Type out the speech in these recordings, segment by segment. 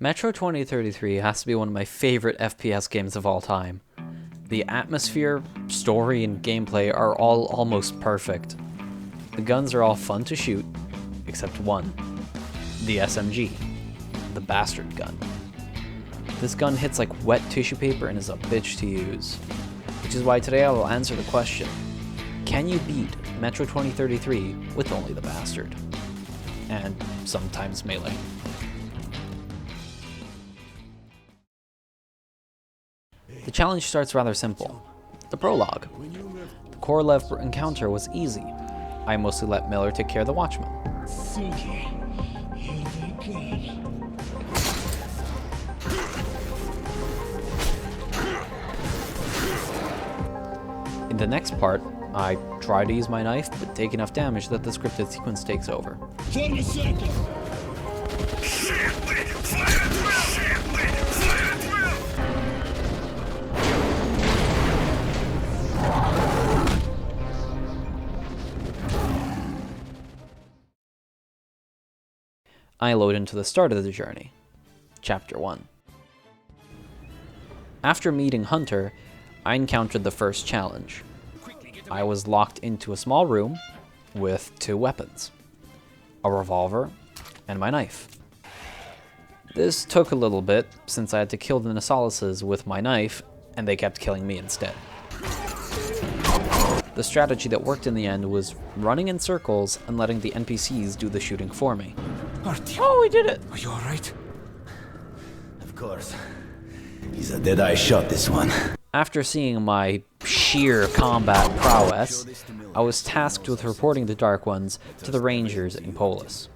Metro 2033 has to be one of my favorite FPS games of all time. The atmosphere, story, and gameplay are all almost perfect. The guns are all fun to shoot, except one. The SMG. The bastard gun. This gun hits like wet tissue paper and is a bitch to use. Which is why today I will answer the question, can you beat Metro 2033 with only the bastard? And sometimes melee. The challenge starts rather simple. The prologue. The core level encounter was easy. I mostly let Miller take care of the Watchman. In the next part, I try to use my knife, but take enough damage that the scripted sequence takes over. I load into the start of the journey. Chapter 1. After meeting Hunter, I encountered the first challenge. I was locked into a small room with two weapons. A revolver and my knife. This took a little bit, since I had to kill the Anomalies with my knife, and they kept killing me instead. The strategy that worked in the end was running in circles and letting the NPCs do the shooting for me. Oh, we did it! Are you alright? Of course. He's a dead-eye shot, this one. After seeing my sheer combat prowess, I was tasked with reporting the Dark Ones to the Rangers in Polis.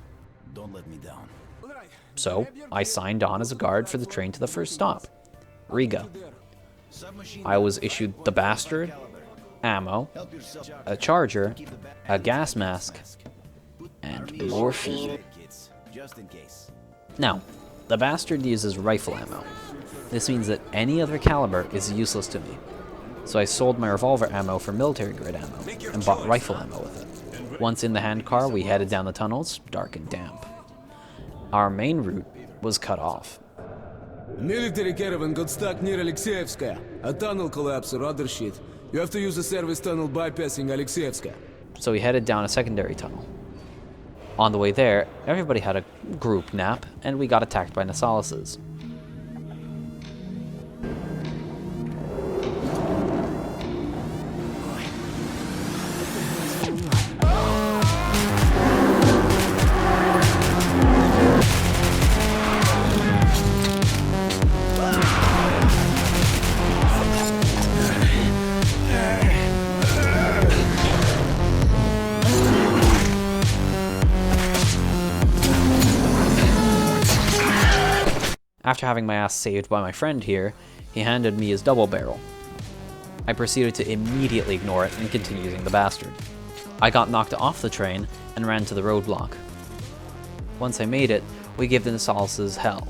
Don't let me down. So, I signed on as a guard for the train to the first stop, Riga. I was issued the Bastard, ammo, a charger, a gas mask, and morphine. Now, the Bastard uses rifle ammo. This means that any other caliber is useless to me. So I sold my revolver ammo for military grade ammo, and bought rifle ammo with it. Once in the handcar, we headed down the tunnels, dark and damp. Our main route was cut off. Military caravan got stuck near Alexeyevskaya. A tunnel collapsed or other shit. You have to use a service tunnel bypassing Alexeyevskaya. So we headed down a secondary tunnel. On the way there, everybody had a group nap, and we got attacked by Anomalies. After having my ass saved by my friend here, he handed me his double barrel. I proceeded to immediately ignore it and continue using the Bastard. I got knocked off the train and ran to the roadblock. Once I made it, we gave the Anomalies hell.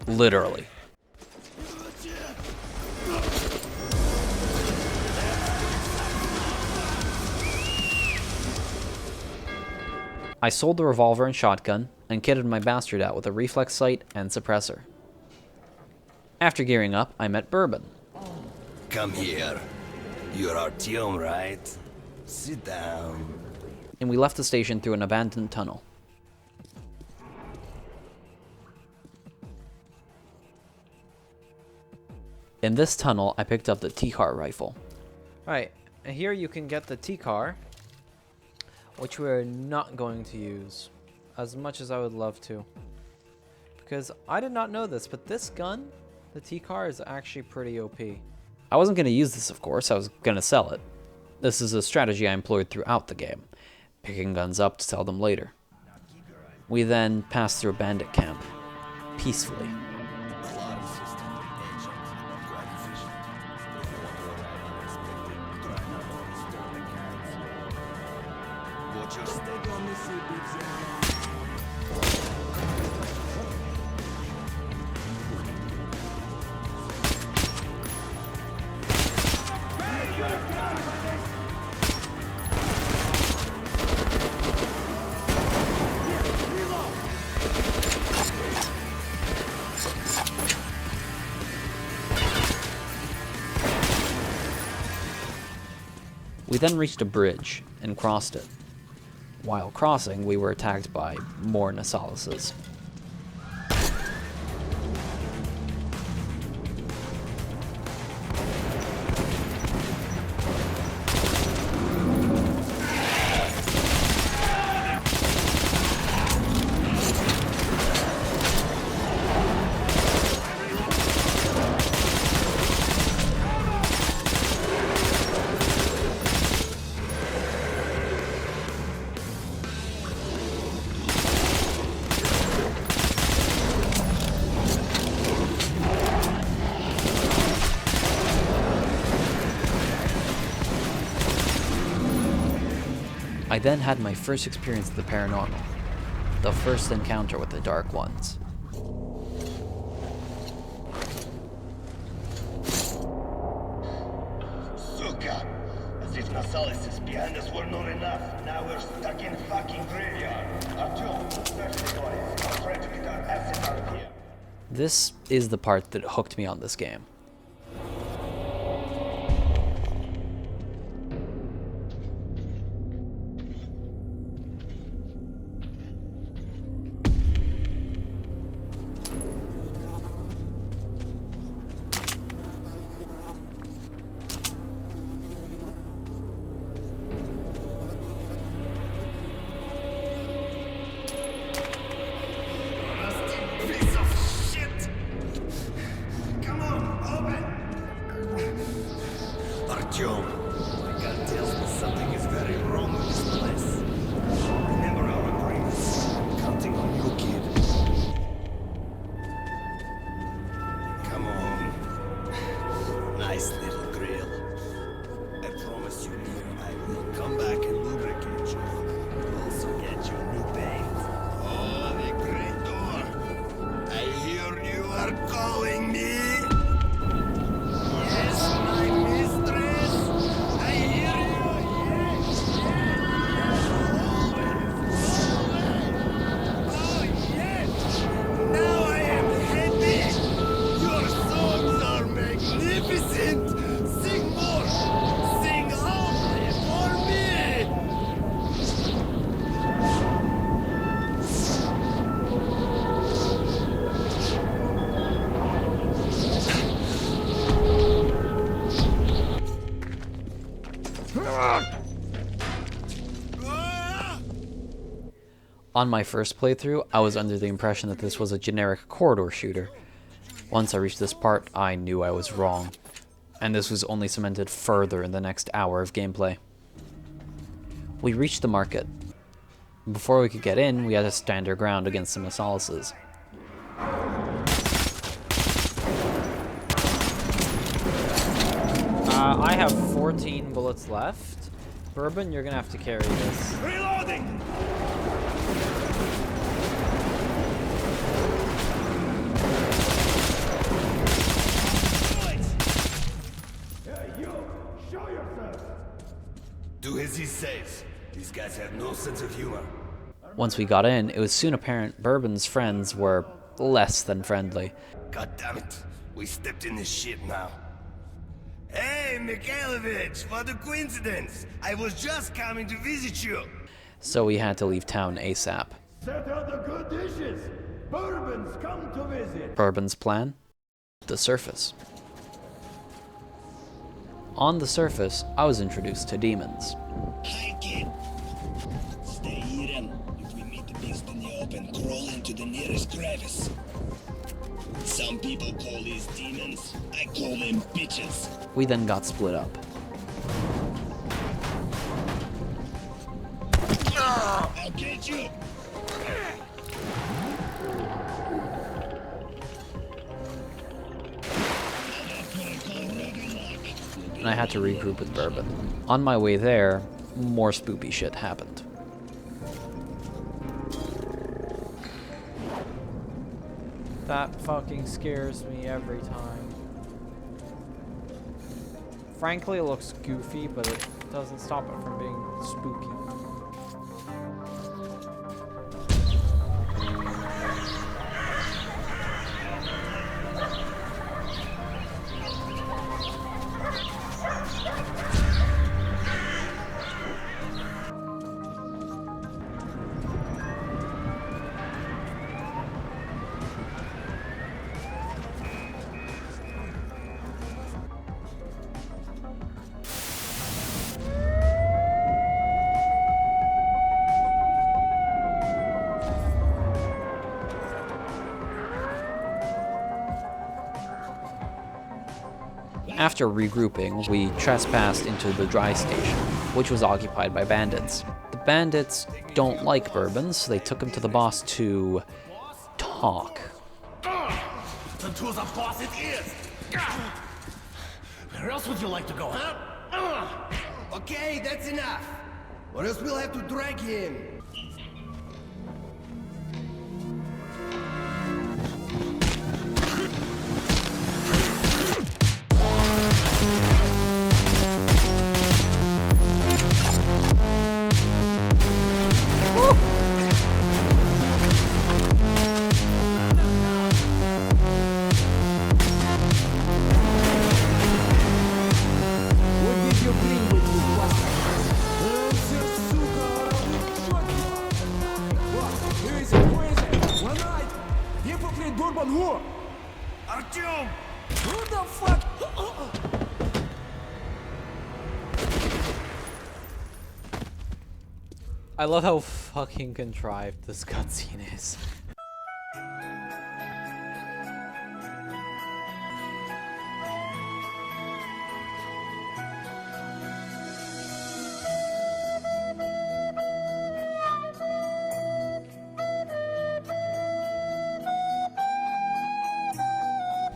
Literally. I sold the revolver and shotgun, and kitted my Bastard out with a reflex sight and suppressor. After gearing up, I met Bourbon. Come here. You're Artyom, right? Sit down. And we left the station through an abandoned tunnel. In this tunnel, I picked up the T-car rifle. Right, and here you can get the T-car, which we're not going to use, as much as I would love to. Because I did not know this, but this gun, the T-car, is actually pretty OP. I wasn't going to use this, of course, I was going to sell it. This is a strategy I employed throughout the game, picking guns up to sell them later. We then passed through a bandit camp, peacefully. We then reached a bridge and crossed it. While crossing, we were attacked by more Anomalies. I then had my first experience of the paranormal, the first encounter with the Dark Ones. Suka! As if Anomalies behind us were not enough. Now we're stuck in fucking graveyard. Artyom, search the bodies. I'll try to get our asses out of here. This is the part that hooked me on this game. Artyom, my gut tells me something is very wrong with this place. Remember our agreements. I'm counting on you, kid. Come on. Nice little grill. I promise you, dear, I will come back and lubricate you. Also get you new paint. Oh, the great door. I hear you are calling me. On my first playthrough, I was under the impression that this was a generic corridor shooter. Once I reached this part, I knew I was wrong, and this was only cemented further in the next hour of gameplay. We reached the market. Before we could get in, we had to stand our ground against some Anomalies. I have 14 bullets left. Bourbon, you're gonna have to carry this. Reloading! Do as he says. These guys have no sense of humor. Once we got in, it was soon apparent Bourbon's friends were less than friendly. God damn it. We stepped in this shit now. Hey, Mikhailovich, what a coincidence. I was just coming to visit you. So we had to leave town ASAP. Set out the good dishes. Bourbon's come to visit. Bourbon's plan? The surface. On the surface, I was introduced to demons. Hi, kid. Stay hidden. If we meet the beast in the open, crawl into the nearest crevice. Some people call these demons. I call them bitches. We then got split up. I'll get you. And I had to regroup with Bourbon. On my way there, more spoopy shit happened. That fucking scares me every time. Frankly, it looks goofy, but it doesn't stop it from being spooky. After regrouping, we trespassed into the dry station, which was occupied by bandits. The bandits don't like bourbon, so they took him to the boss to talk. To the boss it is! Where else would you like to go, huh? Okay, that's enough. Or else we'll have to drag him. Артем! Who the fuck? I love how fucking contrived this cutscene is.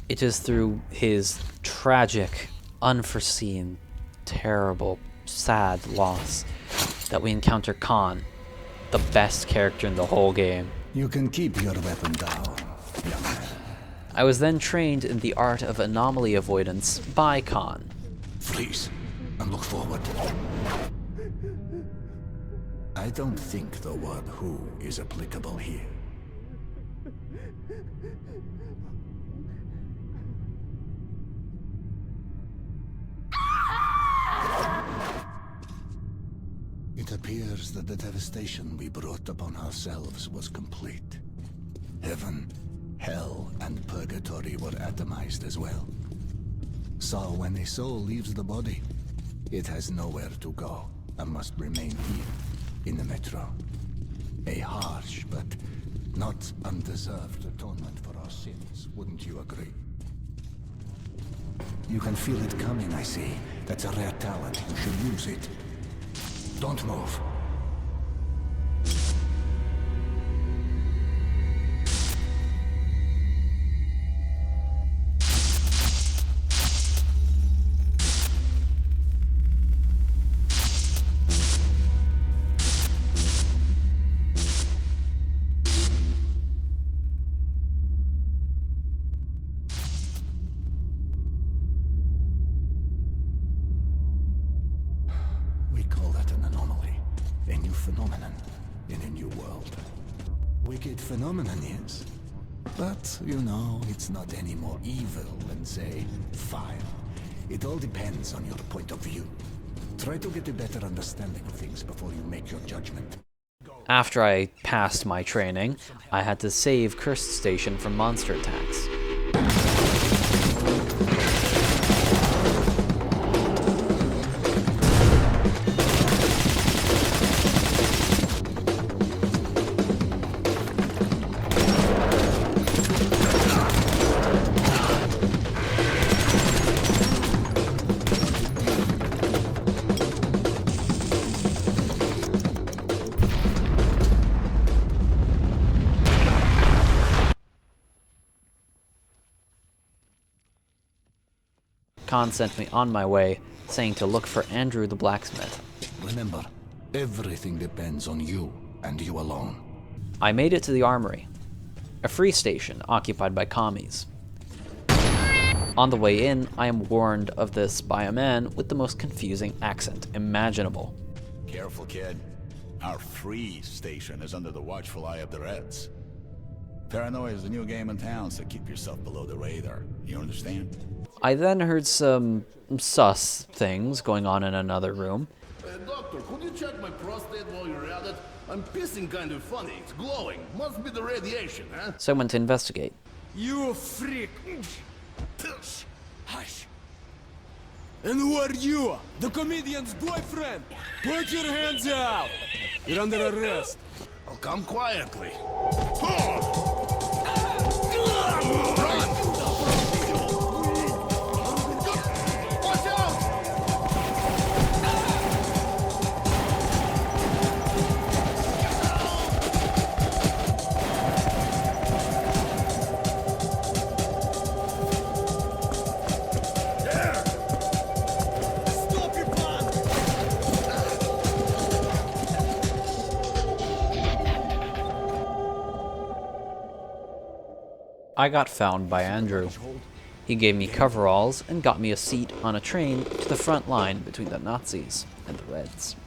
It is through his tragic, unforeseen, terrible, sad loss that we encounter Khan, the best character in the whole game. You can keep your weapon down, young man. I was then trained in the art of anomaly avoidance by Khan. Freeze and look forward. I don't think the word who is applicable here. It appears that the devastation we brought upon ourselves was complete. Heaven, hell, and purgatory were atomized as well. So when a soul leaves the body, it has nowhere to go and must remain here, in the metro. A harsh but not undeserved atonement for our sins, wouldn't you agree? You can feel it coming, I see. That's a rare talent. You should use it. Don't move. We call that an anomaly, a new phenomenon in a new world. Wicked phenomenon, yes. But, you know, it's not any more evil than, say, fire. It all depends on your point of view. Try to get a better understanding of things before you make your judgment. After I passed my training, I had to save Cursed Station from monster attacks. Khan sent me on my way, saying to look for Andrew the blacksmith. Remember, everything depends on you and you alone. I made it to the armory, a free station occupied by commies. On the way in, I am warned of this by a man with the most confusing accent imaginable. Careful, kid. Our free station is under the watchful eye of the Reds. Paranoia is the new game in town, so keep yourself below the radar. You understand? I then heard some sus things going on in another room. Doctor, could you check my prostate while you're at it? I'm pissing kind of funny. It's glowing. Must be the radiation, huh? So I went to investigate. You freak! Hush! And who are you? The comedian's boyfriend! Put your hands out! You're under arrest. I'll come quietly. I got found by Andrew. He gave me coveralls and got me a seat on a train to the front line between the Nazis and the Reds.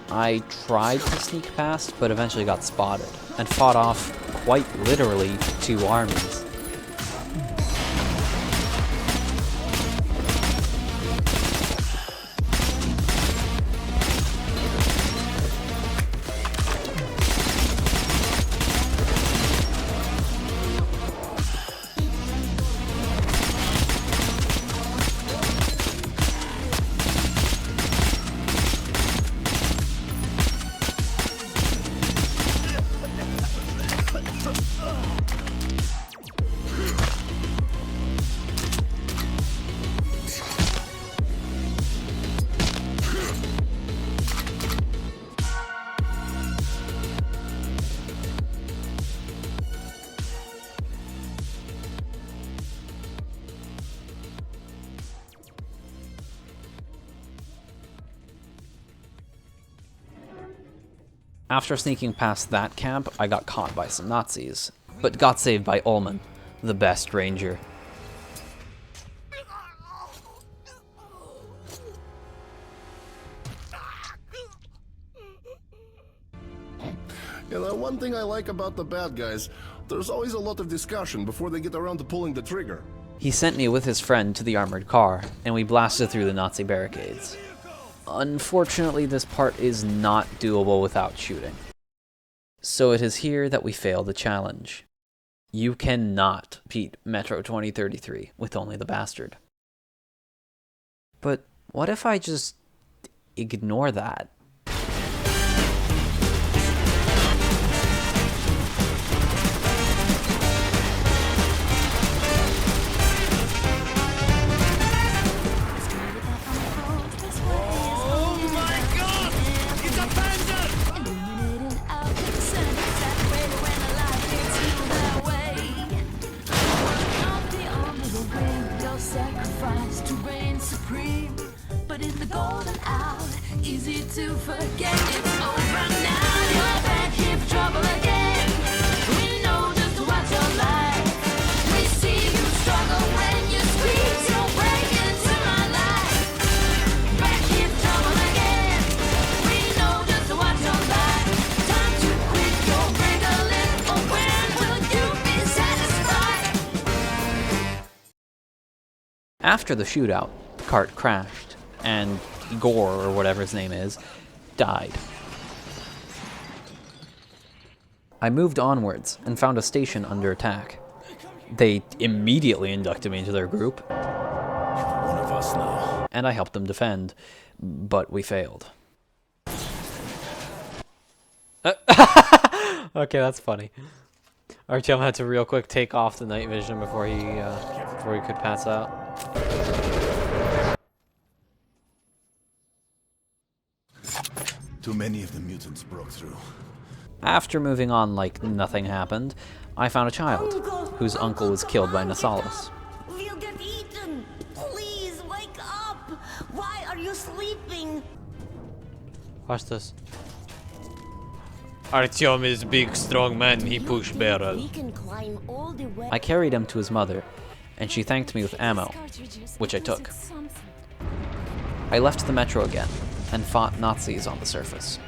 I tried to sneak past, but eventually got spotted, and fought off, quite literally, 2 armies. After sneaking past that camp, I got caught by some Nazis, but got saved by Ullman, the best ranger. You know, one thing I like about the bad guys, there's always a lot of discussion before they get around to pulling the trigger. He sent me with his friend to the armored car, and we blasted through the Nazi barricades. Unfortunately, this part is not doable without shooting. So it is here that we fail the challenge. You cannot beat Metro 2033 with only the bastard. But what if I just ignore that? To forget it's over now. You're back here for trouble again. We know just what you're like. We see you struggle when you squeeze your break into my life. Back here for trouble again. We know just what you're like. Time to quit your break a little. When will you be satisfied? After the shootout, the cart crashed, and Gore, or whatever his name is, died. I moved onwards and found a station under attack. They immediately inducted me into their group. One of us now. And I helped them defend, but we failed. Okay, that's funny. Artyom had to real quick take off the night vision before he could pass out. Too many of the mutants broke through. After moving on like nothing happened, I found a child whose uncle was killed by Nasalis. We'll get eaten! Please, wake up! Why are you sleeping? Watch this. Artyom is a big, strong man. He push barrel. We can climb all the way. I carried him to his mother, and she thanked me with ammo, which I took. I left the metro again, and fought Nazis on the surface.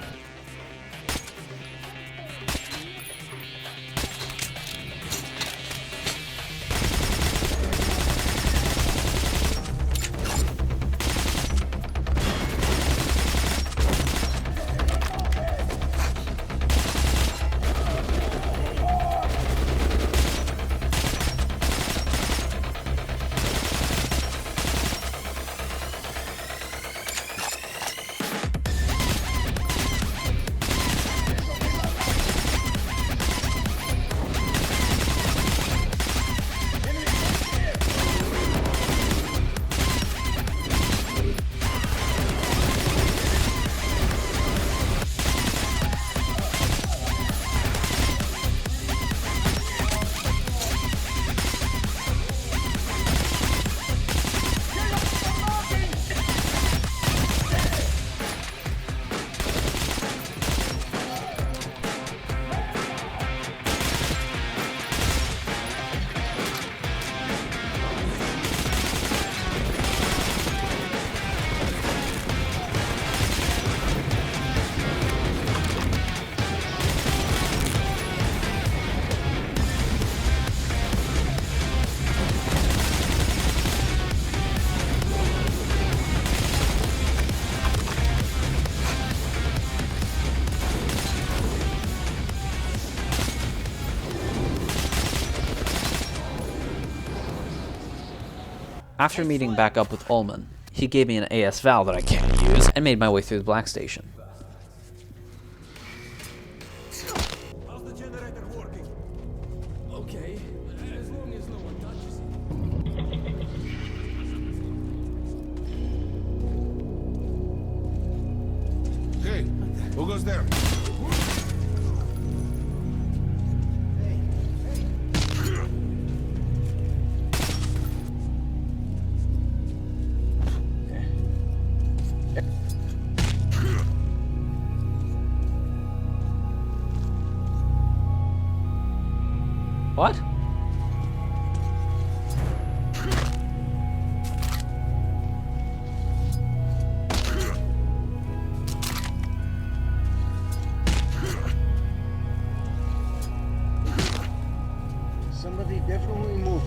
After meeting back up with Ullman, he gave me an AS Val that I can't use, and made my way through the Black Station. How's the generator working? Okay, as long as no one touches it. Hey, who goes there? What? Somebody definitely moved.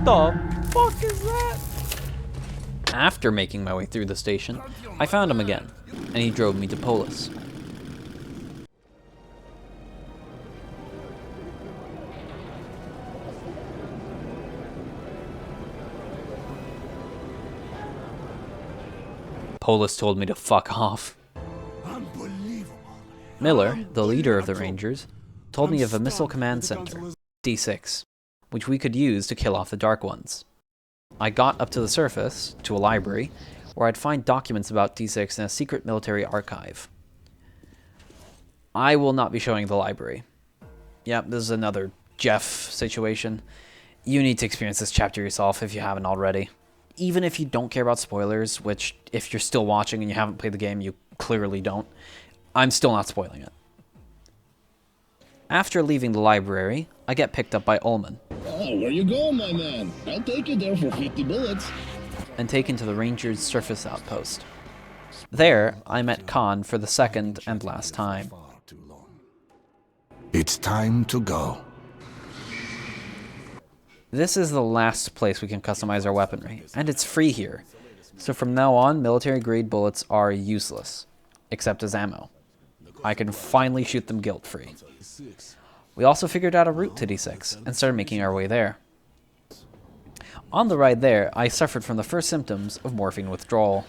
The fuck is that? After making my way through the station, I found him again, and he drove me to Polis. Polis told me to fuck off. Unbelievable. Miller, the leader of the Rangers, told me of a missile command center, D6, which we could use to kill off the Dark Ones. I got up to the surface, to a library, where I'd find documents about D6 in a secret military archive. I will not be showing the library. Yep, this is another Jeff situation. You need to experience this chapter yourself if you haven't already. Even if you don't care about spoilers, which if you're still watching and you haven't played the game, you clearly don't, I'm still not spoiling it. After leaving the library, I get picked up by Ullman Oh, where you going, my man? I'll take you there for 50 bullets. and taken to the Rangers' surface outpost. There, I met Khan for the second and last time. Far too long. It's time to go. This is the last place we can customize our weaponry, and it's free here. So from now on, military-grade bullets are useless, except as ammo. I can finally shoot them guilt-free. We also figured out a route to D6, and started making our way there. On the ride there, I suffered from the first symptoms of morphine withdrawal.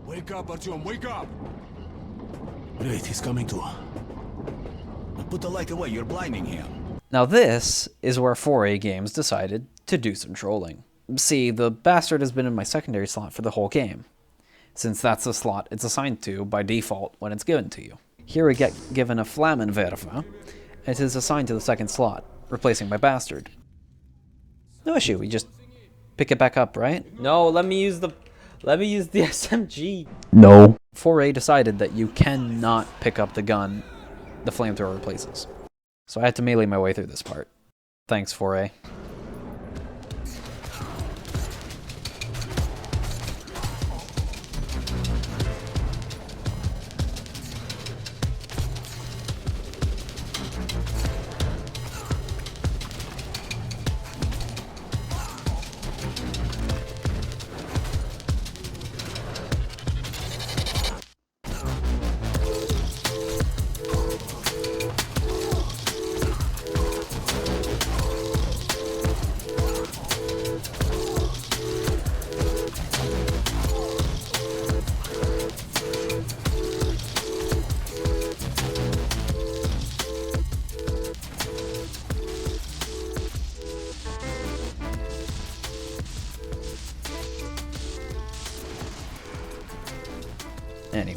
Wake up, Artyom, wake up! Great, he's coming to. Put the light away, you're blinding him. Now this is where 4A Games decided to do some trolling. See, the bastard has been in my secondary slot for the whole game, since that's the slot it's assigned to by default when it's given to you. Here we get given a Flammenwerfer, and it is assigned to the second slot, replacing my bastard. No issue, we just pick it back up, right? No, let me use the SMG. No. 4A decided that you cannot pick up the gun the flamethrower replaces. So I had to melee my way through this part. Thanks, 4A.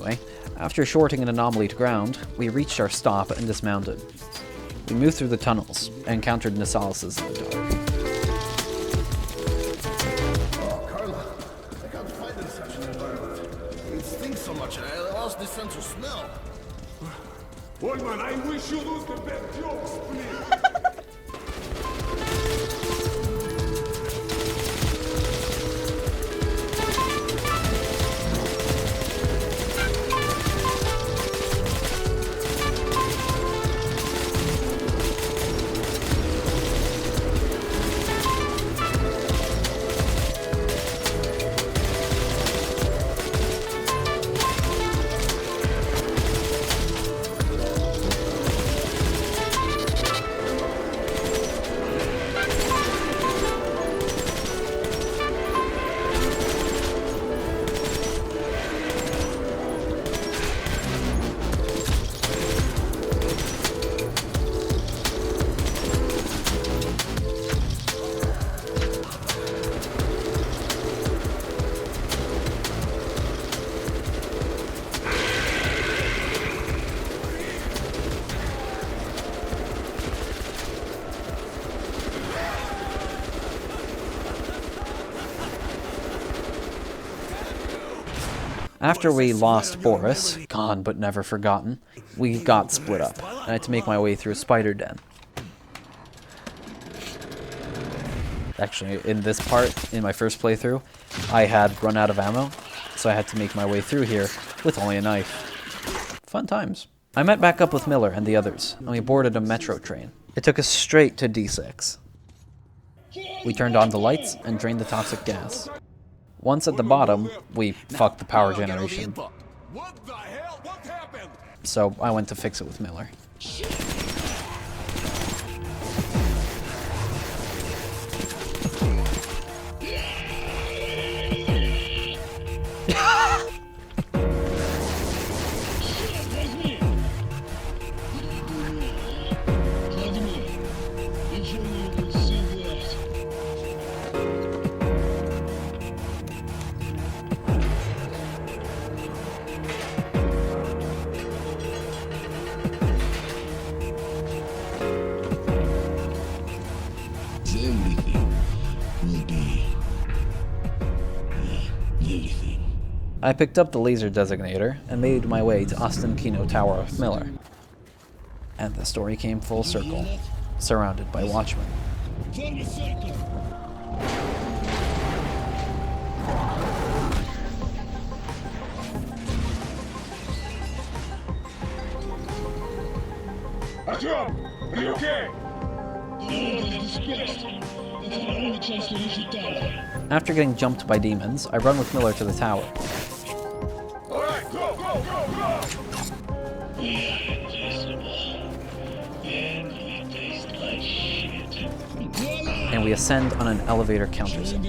Anyway, after shorting an anomaly to ground, we reached our stop and dismounted. We moved through the tunnels and encountered Nasalises in the dark. Oh, Carla, I can't fight in such an environment. It stinks so much, I lost the sense of smell. Woodman, I wish you lose the best jokes, please. After we lost Boris, gone but never forgotten, we got split up, and I had to make my way through a spider den. Actually, in this part, in my first playthrough, I had run out of ammo, so I had to make my way through here with only a knife. Fun times. I met back up with Miller and the others, and we boarded a metro train. It took us straight to D6. We turned on the lights and drained the toxic gas. Once at the bottom, we fucked the power generation. What the hell? What happened? So I went to fix it with Miller. I picked up the laser designator and made my way to Austin Kino Tower with Miller. And the story came full circle, surrounded by watchmen. Artyom, are you okay? After getting jumped by demons, I run with Miller to the tower. Alright, go, go, go, go! And we ascend on an elevator countersink.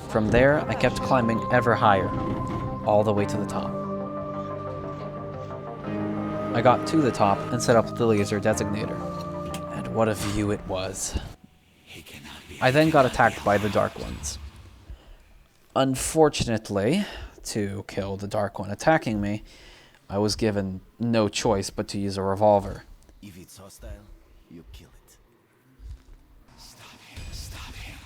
From there, I kept climbing ever higher, all the way to the top. I got to the top and set up the laser designator. And what a view it was. I then got attacked by the Dark Ones. Unfortunately, to kill the Dark One attacking me, I was given no choice but to use a revolver. If it's hostile, you kill it. Stop him, stop him.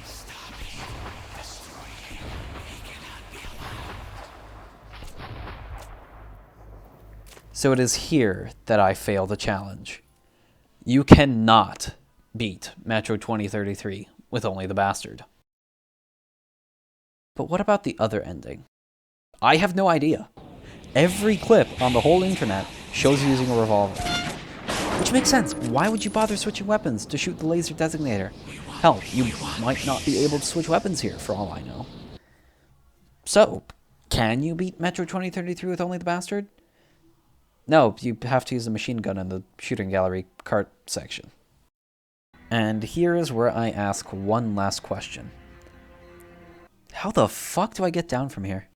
Stop him, destroy him. He cannot be allowed. So it is here that I fail the challenge. You cannot beat Metro 2033 with only the bastard. But what about the other ending? I have no idea. Every clip on the whole internet shows you using a revolver. Which makes sense. Why would you bother switching weapons to shoot the laser designator? Hell, you might not be able to switch weapons here, for all I know. So, can you beat Metro 2033 with only the bastard? No, you have to use a machine gun in the shooting gallery cart section. And here is where I ask one last question. How the fuck do I get down from here?